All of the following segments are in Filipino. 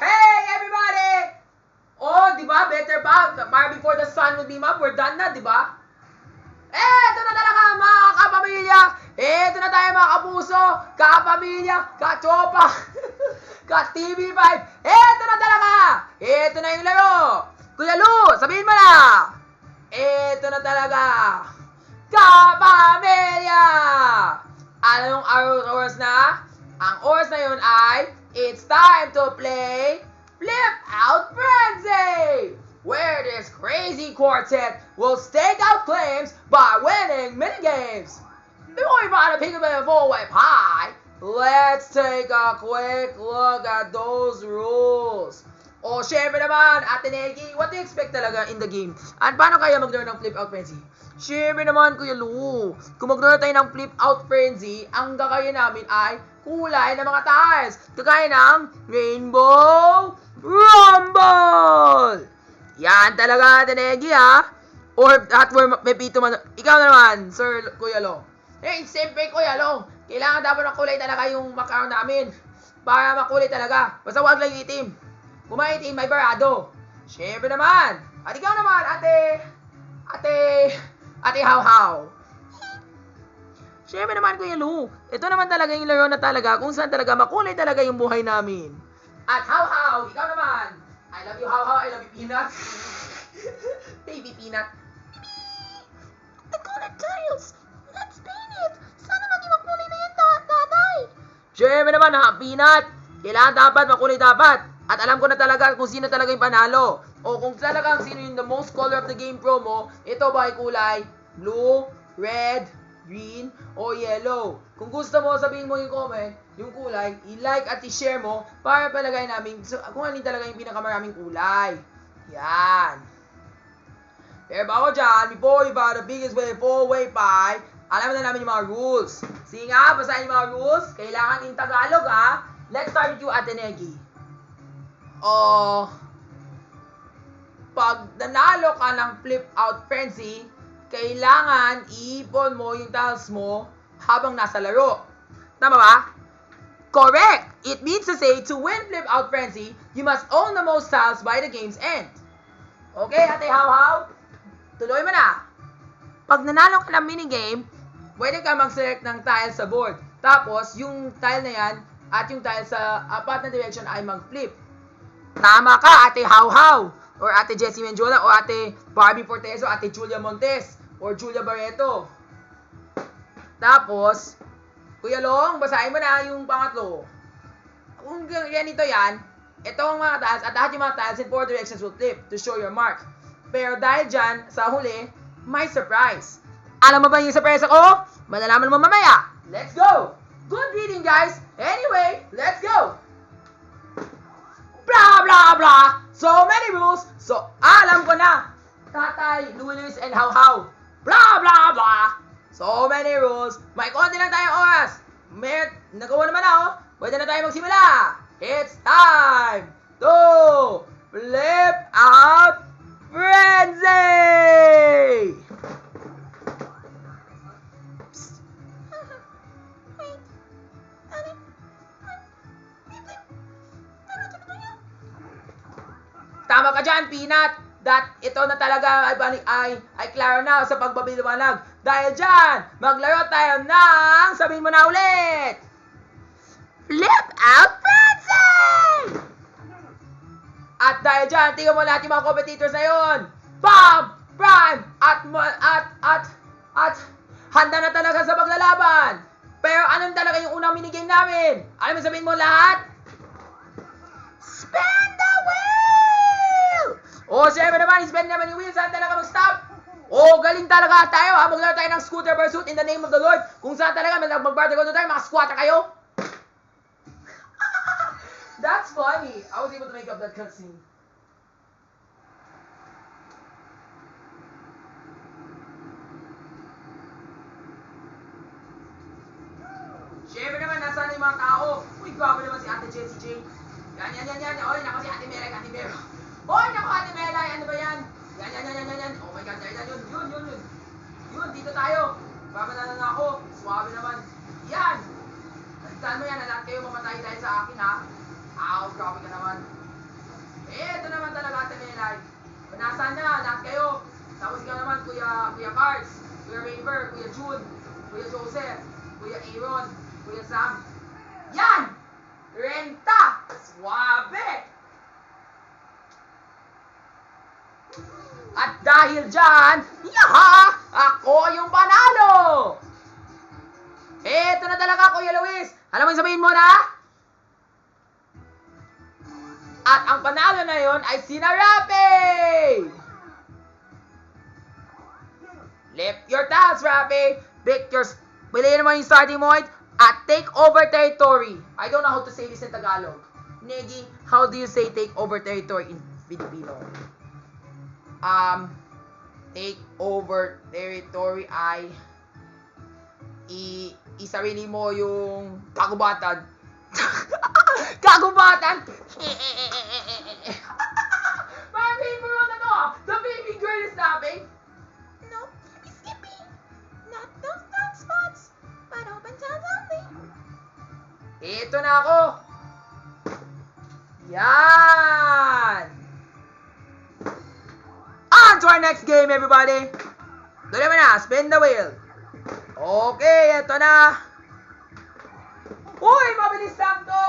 Hey, everybody! Oh, di ba? Better pa. Para before the sun will beam up, we're done na, di ba? Eto na talaga, mga kapamilya! Eto na tayo, mga kapuso, kapamilya, katropa, ka-TV5! Eto na talaga! Eto na yung laro! Kuya Lu, sabihin mo na! Eto na talaga! Kapamilya! Anong oras na? Ang oras na yun ay, it's time to play Flip Out Frenzy! Where this crazy quartet will stake out claims by winning minigames. Before we find a peek at the full-way pie, let's take a quick look at those rules. O, syempre naman, Ate Neki, what do you expect talaga in the game? At paano kaya maglaro ng Flip Out Frenzy? Syempre naman, Kuya Lu, kung maglaro tayo ng Flip Out Frenzy, ang gagawin namin ay kulay ng mga tiles. Kagaya ng Rainbow Rumble! Yan talaga, Ate Neki, ha? Or at where may pito man. Ikaw naman, Sir Kuya Long. Eh, siyempre, Kuya Long, kailangan dapat ng kulay talaga yung makaroon namin. Para makulay talaga. Basta wag lang yung itim. Kung may itim, may barado. Siyempre naman. At ikaw naman, Ate How-How. Siyempre naman, Kuya Lu. Ito naman talaga yung laro na talaga kung saan talaga makulay talaga yung buhay namin. At How-How, ikaw naman. I love you, How-How. I love you, Peanut. Baby Peanut. The colored tiles! Let's paint it! Sana maging makulay na yan, tatay! Siyempre naman, ha, Peanut. Kailangan dapat, makulay dapat. At alam ko na talaga kung sino talaga yung panalo. O kung talagang sino yung the most color of the game promo, ito ba ay kulay blue, red, green, o yellow. Kung gusto mo, sabihin mo yung comment, yung kulay, i-like at i-share mo para palagay namin kung alin talaga yung pinakamaraming kulay. Yan. Pero bago dyan, before we buy the biggest way, four-way pie, alam na namin yung mga rules. Sige nga, basahin yung mga rules. Kailangan in Tagalog, ha? Let's start with you, Ate Neki. Pag nanalo ka ng Flip Out Frenzy, kailangan iipon mo yung tiles mo habang nasa laro. Tama ba? Correct! It means to say, to win Flip Out Frenzy, you must own the most tiles by the game's end. Okay, Ate How-How? Tuloy mo na. Pag nanalo ka ng minigame, pwede ka mag-select ng tile sa board. Tapos, yung tile na yan at yung tile sa apat na direction ay mag-flip. Tama ka, Ate How-How, or Ate Jessie Menjola, or Ate Barbie Porteso, Ate Julia Montes, or Julia Barreto. Tapos, Kuya Long, basahin mo na yung pangatlo. Kung ganito yan, ito ang mga tiles, at lahat yung mga tiles in four directions will flip to show your mark. Pero dahil dyan, sa huli, may surprise. Alam mo ba yung surprise ako? Malalaman mo mamaya. Let's go! Good reading, guys! Anyway, let's go! Blah, blah, blah! So many rules, so alam ko na! Tatay, Luis, and How-How. Blah, blah, blah! So many rules. May konti lang tayong oras. Nagawa naman ako. Pwede na tayo magsimula. It's time to Flip Out Frenzy! Tama ka dyan, Peanut. Ito na talaga ay klaro na sa pagbabiliwanag. Dahil dyan, maglaro tayo ng, sabihin mo na ulit, Flip Out Frenzy! At dahil dyan, tingnan mo lahat yung mga competitors na yun. Bomb! Prime! At handa na talaga sa paglalaban. Pero anong talaga yung unang minigame namin? Alam mo sabihin mo lahat? Spin the wheel! O, siyempre naman, spin naman yung wheel. Saan talaga mag-stop? O, galing talaga tayo, ha? Maglaro tayo ng scooter pursuit in the name of the Lord. Kung saan talaga, mag-barter tayo, mga squatter kayo. That's funny. I was able to make up that cutscene. Siyempre naman, nasaan yung mga tao? Uy, grabe naman si Ate Jessie J. Yan. Oy, naku si Ate Melay, Ate Vero. Oy, naku Ate Melay, ano ba yan? Yan. Oh my God, yun. Yun, dito tayo. Babala na ako. Suwabe naman. Yan. Saan mo yan? Lahat kayo mamatay dahil sa akin, ha? Ow, grabe ka naman. Faber, Kuya June, Kuya Joseph, Kuya Aaron, Kuya Sam. Yan! Renta! Swabe! At dahil dyan, yaha! Ako yung panalo! Eto na talaga, Kuya Luis. Alam mo yung sabihin mo na? At ang panalo na yon ay si Rapi! Lift your tiles, Rapi! Piliin mo yung starting point at take over territory. I don't know how to say this in Tagalog. Negi, how do you say take over territory in Filipino? Take over territory ay isarili mo yung kagubatan. Kagubatan! Parang favorite na to. The baby girl is laughing. No, Skippy. Not those dark spots, but open tiles only. Ito na ako. Yan! On to our next game, everybody. Tuloy mo na, spin the wheel. Okay, ito na. Uy, mabilis lang to.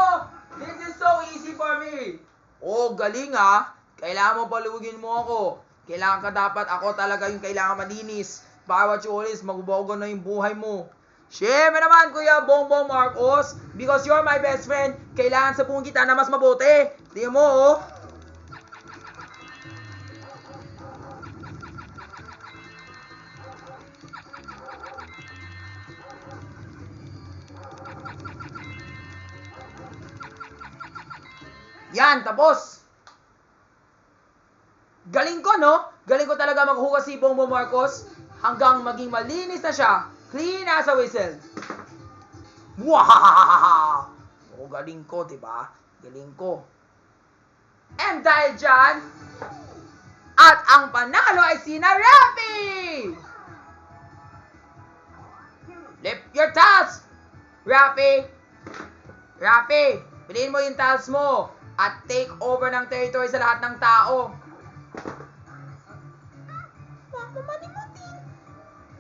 This is so easy for me. Oh, galing ah. Kailangan mo paluwagin mo ako. Kailangan ka dapat, ako talaga yung kailangan malinis. Bawat ulis, magbago na yung buhay mo. Siyempre naman, Kuya Bongbong Marcos, because you're my best friend, kailangan sa pungin kita na mas mabuti. Tingnan mo, oh. Yan, tapos. Galing ko, no? Galing ko talaga maghugas si Bongbong Marcos hanggang maging malinis na siya. Clean as a whistle. Wow! Oh, galing ko, diba? Galing ko. And dahil dyan, at ang panalo ay si Rapi! Lift your tiles! Rapi! Rapi! Piliin mo yung tiles mo at take over ng territory sa lahat ng tao. Huwag mo malimutin.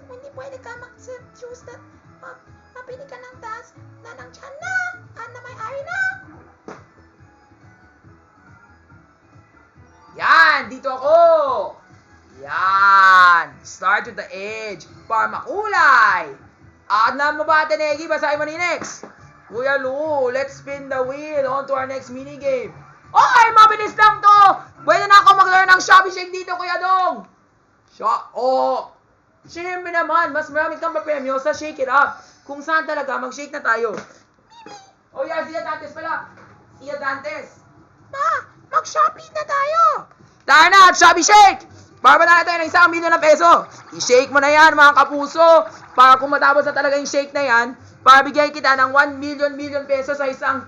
Hindi pwede ka mag-choose that mapili ka ng task na ng tiyan na at na may-ari na. Yan! Dito ako! Yan! Start with the edge para makulay. At na mo ba, Tenegi? Basahin mo ni next. Kuya Lu, let's spin the wheel on to our next minigame. Okay, mabilis lang to! Pwede na ako mag-learn ng Shopee Shake dito, Kuya Dong! Siyempre naman, mas marami kang mapremyo sa Shake It Up. Kung saan talaga, mag-shake na tayo. Oh yeah, Sia Dantes pala. Sia Dantes. Ma, mag-shopping na tayo. Tara na, at Shopee Shake! Para na natin ng 1 milyon na peso. I-shake mo na yan, mga kapuso. Para kung matapos na talaga yung shake na yan, para bigyan kita ng 1 million peso sa isang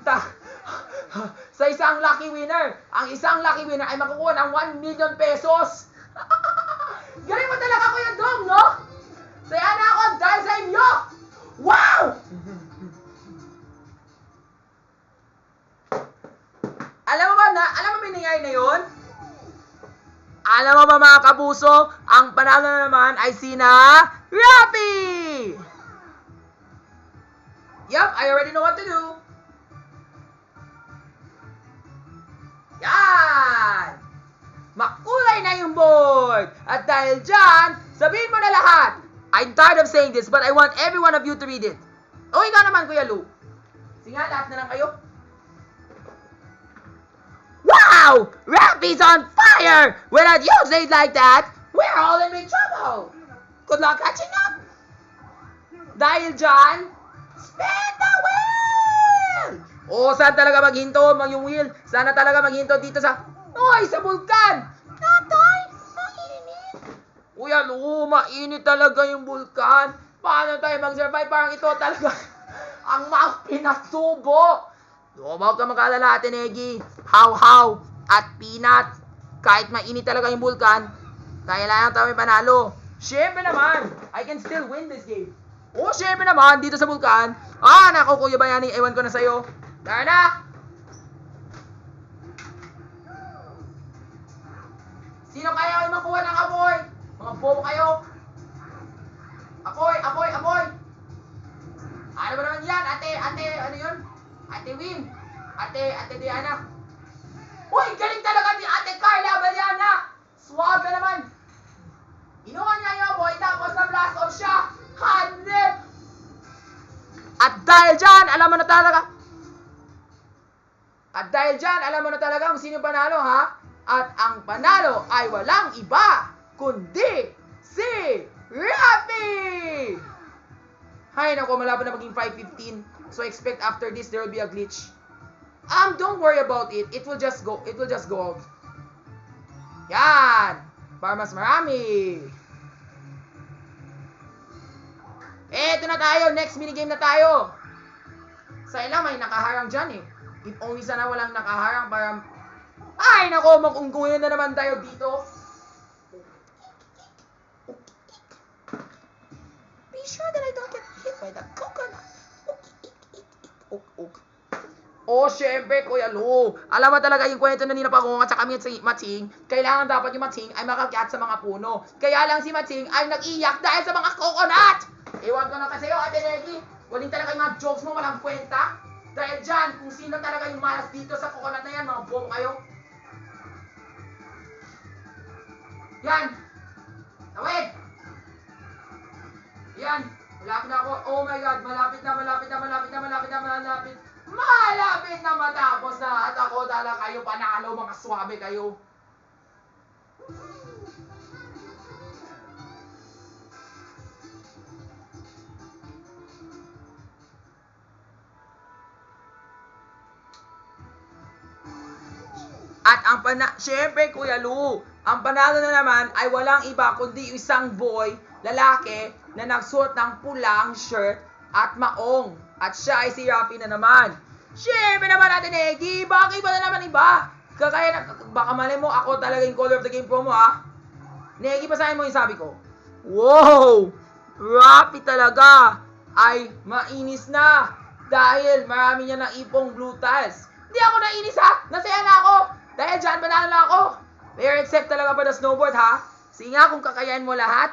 lucky winner. Ang isang lucky winner ay makukuha ng 1 million pesos. Galing mo talaga, Kuya Dong, no? Saya na ako dahil sa inyo. Wow! Alam mo binigay na yun? Alam mo ba, mga kapuso, ang panalo na naman ay sina Rapi! Yup, I already know what to do. Yan! Makulay na yung board! At dahil dyan, sabihin mo na lahat. I'm tired of saying this, but I want every one of you to read it. O, ikaw naman, Kuya Lu. Sige nga, lahat na lang kayo. Wow! Rapi's on fire! When I use it like that, we're all in big trouble. Good luck catching up. Dahil dyan, spin the wheel! O, saan talaga maghinto yung wheel? Sana talaga maghinto dito sa bulkan! Tatay, mainit. Kuya Lu, mainit talaga yung bulkan. Paano tayo mag-survive? Parang ito talaga ang mga pinatubo. Huwag ka mag-alala, Ate Negi. How at peanut. Kahit mainit talaga yung bulkan, kailangan tayo may panalo. Siyempre naman, I can still win this game. O, siyempre naman, dito sa bulkan. Naku, Kuya Bayani, ewan ko na sa'yo. Tara na! Sino kaya ay makuha ng apoy? Mga bobo kayo. Ako Win. Ate Diana. Uy, galing talaga ni Ate Carla Baliana. Swabe naman. Inuha niya yung boy, tapos na blast off siya. Hanip. At dahil dyan, alam mo na talaga kung sino panalo, ha? At ang panalo ay walang iba, kundi si Rafi! Hay nako, malapit na maging 5:15. So expect after this there will be a glitch. Don't worry about it. It will just go out. Yan! Para mas marami. Eto na tayo. Next minigame na tayo. Sa ilang may nakaharang dyan eh. If only sana walang nakaharang para... Ay nako, mag-ungkuhin na naman tayo dito. Be sure that I don't get hit by the coconut. Oh, syempre, Kuya Lu. Alam mo talaga yung kwento na Ninapagong at saka Matsing, kailangan dapat yung Matsing ay makakyat sa mga puno. Kaya lang si Matsing ay nag-iyak dahil sa mga coconut. Ewan ko na kasi Ate Negi. Waling talaga yung mga jokes mo, walang kwenta. Dahil dyan, kung sino talaga yung malas dito sa coconut na yan, mga bobo kayo. Yan. Tawid. Yan. Malapit na ako. Oh my God. Malapit na matapos na. At ako talaga kayo panalo. Mga swabe kayo. At syempre Kuya Lu, ang panalo na naman ay walang iba kundi isang boy, lalaki, na nagsuot ng pulang shirt at maong. At siya ay si Rafi na naman. Syempre naman natin, Negi, bakit ba na naman iba? Baka mali mo, ako talaga yung color of the game promo, ha? Negi, basahin mo yung sabi ko. Wow! Rafi talaga ay mainis na dahil marami niya ng ipong blue tiles. Hindi ako nainis, ha? Nasaya na ako. Dahil dyan, panalo na ako. Pero except talaga pa the snowboard, ha? Sige nga, kung kakayain mo lahat.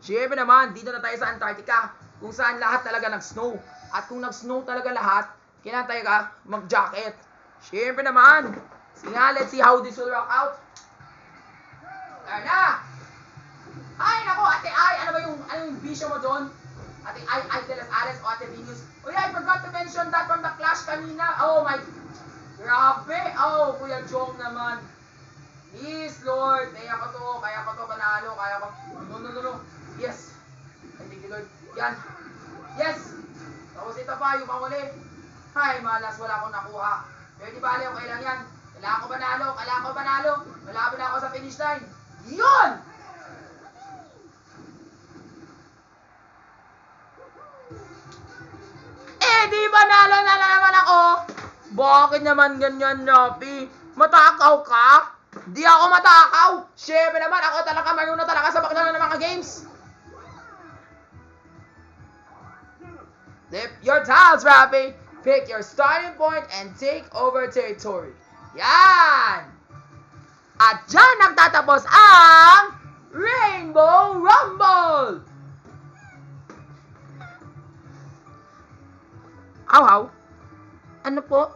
Syempre naman, dito na tayo sa Antarctica, kung saan lahat talaga nag-snow. At kung nag-snow talaga lahat, kailangan tayo mag-jacket. Syempre naman. Sige nga, let's see how this will rock out. Tara na! Ay, nako, Ate Ay, ano yung bisyo mo doon? Ate Ay de las Ares o Ate Venus. Oh yeah, I forgot to mention that from the clash kanina. Oh my, grabe. Oh, Kuya Jong naman. Please, Lord. Kaya ko to, panalo. Kaya ko. No. Yes. I thank you, Lord. Yan. Yes. Tapos ito pa, yung panguli. Ay, malas, wala akong nakuha. Pero di bali, okay lang yan. Kailangan ko panalo. Malapit na ako sa finish line. Yun! Di panalo na naman ako. Bakit naman ganyan, Rafi? Matakaw ka? Di ako matakaw. Syempre naman, ako talaga marunong talaga sa paglaro ng mga games. Flip your tiles, Rafi. Pick your starting point and take over territory. Yan! At dyan nagtatapos ang Rainbow Rumble! How? Ano po?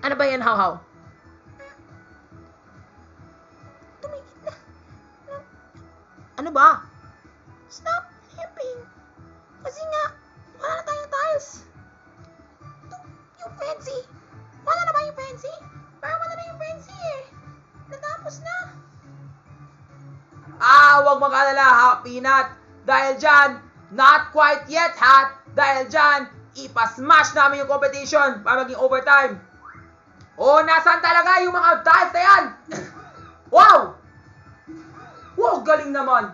Ano ba yan, how? Tumigil na. Ano ba? Stop hipping. Kasi nga, wala na tayong tiles. Yung fancy. Wala na ba yung fancy? Parang wala na yung fancy eh. Natapos na. Huwag mag-alala, ha, Peanut. Dahil dyan, not quite yet, ha? Dahil dyan, ipasmash namin yung competition para maging overtime. Oh, nasaan talaga yung mga tiles na yan? Wow! Wow, galing naman.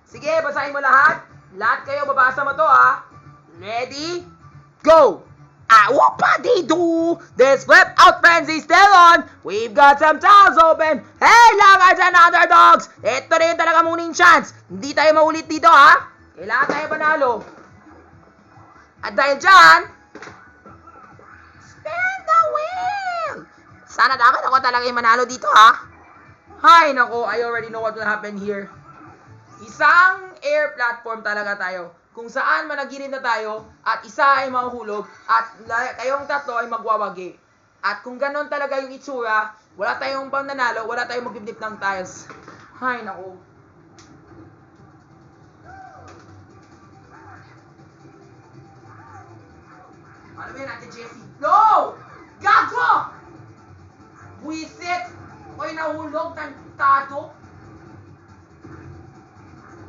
Sige, basahin mo lahat. Lahat kayo, babasa mo to, ha? Ready? Go! Whoop-a-dee-doo! This flip out frenzy still on! We've got some tiles open! Hey, lagers and underdogs! Ito rin talaga muning chance! Hindi tayo maulit dito, ha? Kailangan tayo panalo. At dahil dyan, spin the wheel! Sana dapat ako talaga yung manalo dito, ha? Hay, nako, I already know what will happen here. Isang air platform talaga tayo. Kung saan managinip na tayo at isa ay mahuhulog at kayong tatlo ay magwawagi. At kung ganon talaga yung itsura, wala tayong pananalo, wala tayong magbibip ng tiles. Hay, naku. Ano ba yan, Ate Jessie? No! Gago! Buisit! Ako'y nahulog ng tato.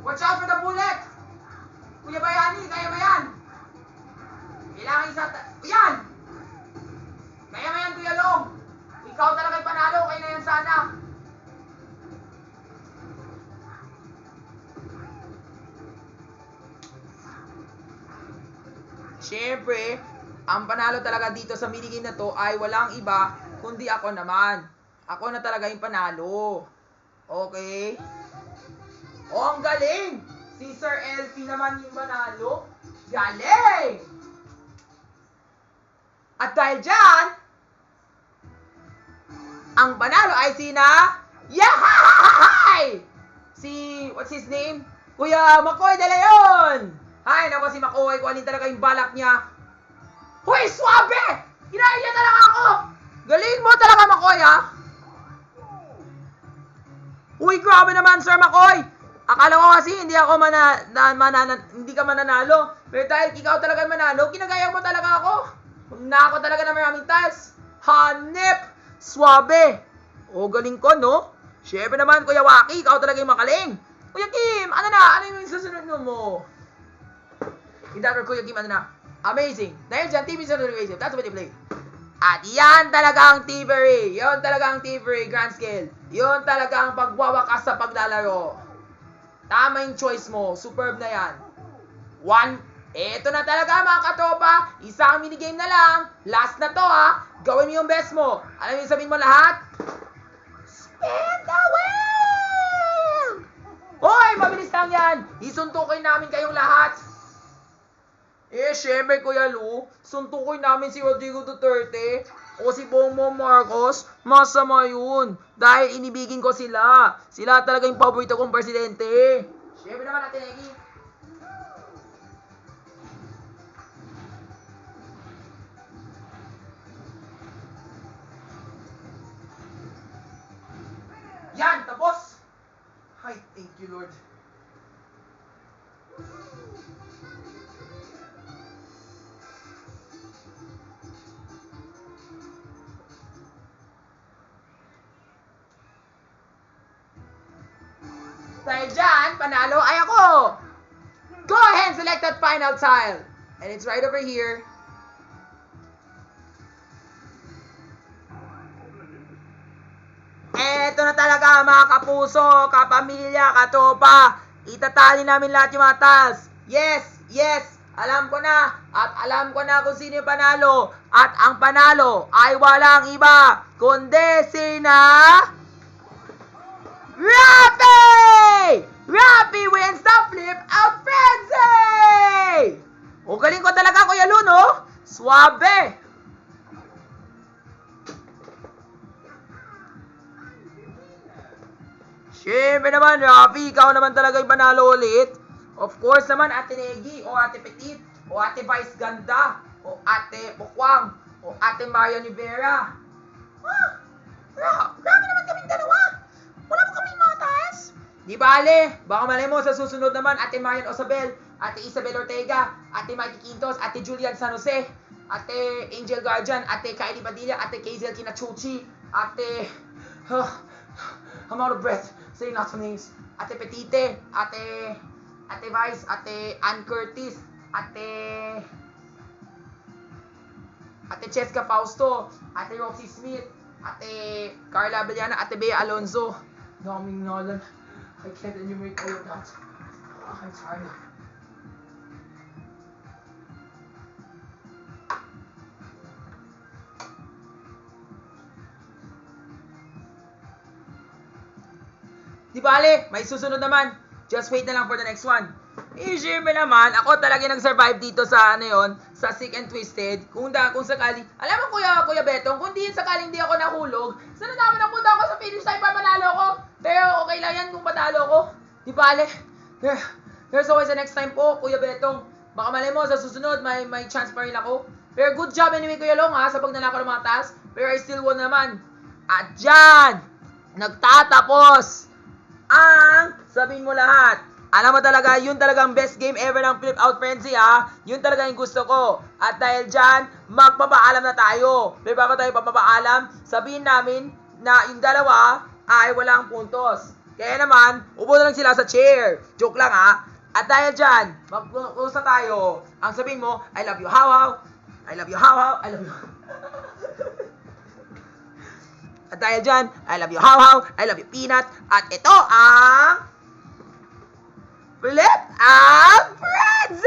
Watch out for the bullet! Kuya Bayani, kaya ba yan? Kailangan isa... Yan! Kaya ba yan, Kuya Long? Ikaw talaga panalo, kayo na yan sana. Siyempre, ang panalo talaga dito sa minigame na to ay walang iba kundi ako naman. Ako na talaga yung panalo. Okay? Oh, ang galing! Si Sir Elfie naman yung panalo. Galing! At dahil dyan, ang panalo ay sina... Yahay! Si... What's his name? Kuya Makoy De Leon! Ay, naku si Makoy, kung alin talaga yung balak niya. Hoy, swabe! Kinain niya talaga ako! Galing mo talaga, Makoy, ha? Uy, grabe naman, Sir Makoy! Akala ko kasi hindi ako hindi ka mananalo. Pero dahil ikaw talaga manalo, kinagaya mo talaga ako. Na ako talaga na maraming tiles. Hanip! Swabe! O, galing ko, no? Siyempre naman, Kuya Waki, ikaw talaga yung makaling. Kuya Kim, ano na? Ano yung susunod mo? Hindi ako, Kuya Kim, ano na? Amazing. Dahil dyan, TV sa notification. That's what you play. At yan talaga ang thievery. Yon talaga ang thievery, grand scale. Yon talaga ang pagwawakas sa paglalaro. Tama yung choice mo. Superb na yan. Eto na talaga mga katropa. Isang minigame na lang. Last na to ha. Gawin mo yung best mo. Alam mo yung sabihin mo lahat? Spin the wheel! Hoy, mabilis lang yan. Isuntukin namin kayong lahat. Syempre Kuya Lu, suntukoy namin si Rodrigo Duterte o si Bongbong Marcos, masama yun. Dahil inibigin ko sila. Sila talaga yung paborito kong presidente. Syempre naman natin, Egi. Yan, tapos. Ay, thank you Lord. Dahil dyan, panalo ay ako! Go ahead and select that final tile. And it's right over here. Eto na talaga mga kapuso, kapamilya, katropa. Itatali namin lahat yung mga tiles. Yes, yes, alam ko na. At alam ko na kung sino yung panalo. At ang panalo ay walang iba kundi sina... Rapi! Rapi wins the flip out frenzy! O galing ko talaga Kuya Lu, no? Swabe! Siyempre naman, Rapi, ikaw naman talaga yung panalo ulit. Of course naman, Ate Negi, o Ate Petit, o Ate Vice Ganda, o Ate Bukwang, o Ate Maria Rivera. Grabe naman kaming dalawa. Wala mo kaming mga tiles? Di bale, baka malay mo sa susunod naman, Ate Marian Osabel, Ate Isabel Ortega, Ate Mikey Quintos, Ate Julian San Jose, Ate Angel Guardian, Ate Kylie Padilla, Ate Kazel Kinachuchi, Ate... I'm out of breath saying lots of names. Ate Petite, Ate Vice, Ate Ann Curtis, Ate Cheska Fausto, Ate Roxy Smith, Ate Carla Abellana, Ate Bea Alonzo. Daming nalan. I can't enumerate all of that. I'm tired. Di bale, may susunod naman. Just wait na lang for the next one. Siyempre naman, ako talaga nag-survive dito sa sa Sick and Twisted. Kung sakali, alam mo Kuya Betong, kung di sakaling di ako nahulog, sana naman napunta ako sa finish time para manalo ko. Pero okay lang yan kung patalo ko. Di bale, Here's always the next time po, Kuya Betong. Baka malay mo, sa susunod, may chance pa rin ako. Pero good job anyway, Kuya Long, ha, sa pag nanakaw ng mga task. Pero I still won naman. At dyan, nagtatapos ang sabihin mo lahat. Alam mo talaga, yun talagang best game ever ng Flip Out Frenzy, ha? Yun talaga yung gusto ko. At dahil dyan, magpapaalam na tayo. Pero bago tayo papapaalam, sabihin namin na yung dalawa ay walang puntos. Kaya naman, upo na lang sila sa chair. Joke lang, ha? At dahil dyan, mag-usa tayo. Ang sabihin mo, I love you, how. I love you, how. I love you. At dahil dyan, I love you, how. I love you, peanut. At ito ang Flip Out Frenzy!